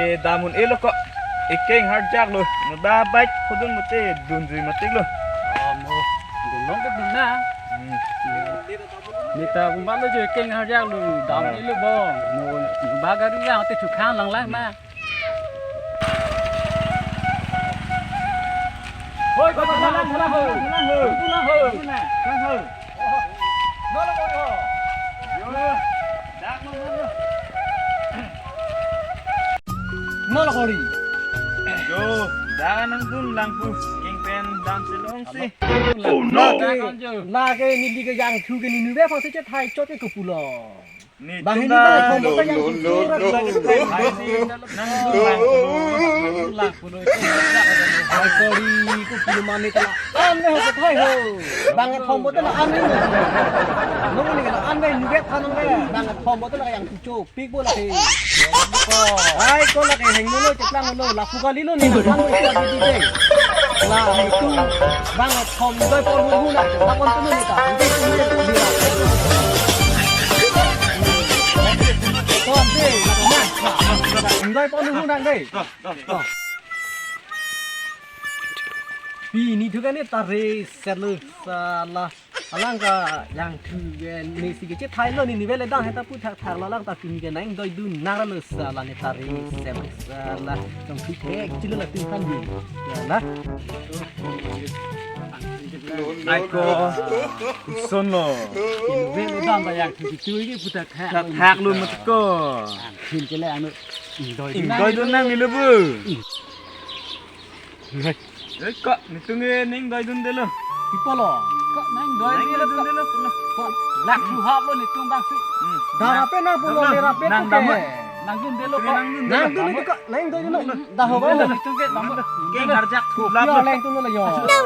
cái đa muốn ít lúc có ít kênh hard jack luôn nó ba bách không đúng một cái đun gì mà tích luôn mồ đừng nóng cái đừng na người ta cũng bắt nó chơi kênh hard jack luôn đam đi luôn bo mồ ba cái đi ra tới chụp khang lằng láng mà thôi có thằng lăng hừ nó là bộ hồ nó là hồ đi yo đá nang dun lang pu kênh pen đam sẽ long si oh no là cái nhìn đi cái dạng chú cái nhìn bé phong sẽ chết hay chốt cái cục lò bang ini bang không có yang chú ra cái hay gì nang dun lang pu hai kori ku kiloman itu lah aneh ho thay ho bang không có tức là aneh nó cái này là aneh như bé thân cái bang không có tức là yang chú pik bố là thì hai con là cái hình nó chết lăng nó là pukali nó này bang itu lagi di deh lah itu bang không đôi con hôn là con tuh nih ta itu dia con đi là con đôi con hôn đang đây ini juga nih tarik selu salah alang ka yang tu ni si ke thai lo ni ni vele dang heta pu thak thak la lang ta tin ke nang doi du nang la salah ni tarik selu salah trong khi thế chỉ là tin thân gì là ai có son lo ini vele dang ta yang tu chui ni pu thak thạc luôn mà có tin ke le anu đôi đun nang ni lu bu đấy có ni tu nghe ning đôi đun đây luôn Pipolo, kok nang doi ni lah kok lak tu hap lo ni tung bang si. Dah apa nang pulo le rape tu ke. Nang dun de lo kok. Nang dun ni kok nang doi lo. Dah ho ba lo tu ke bang. Ke harjak tu Lap lo leng tu lo yo. No.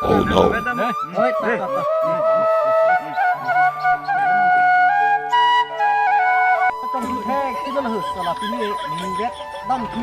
oh no Oi ta. Trong tu he ki lo hus sala tu ni vet dam tu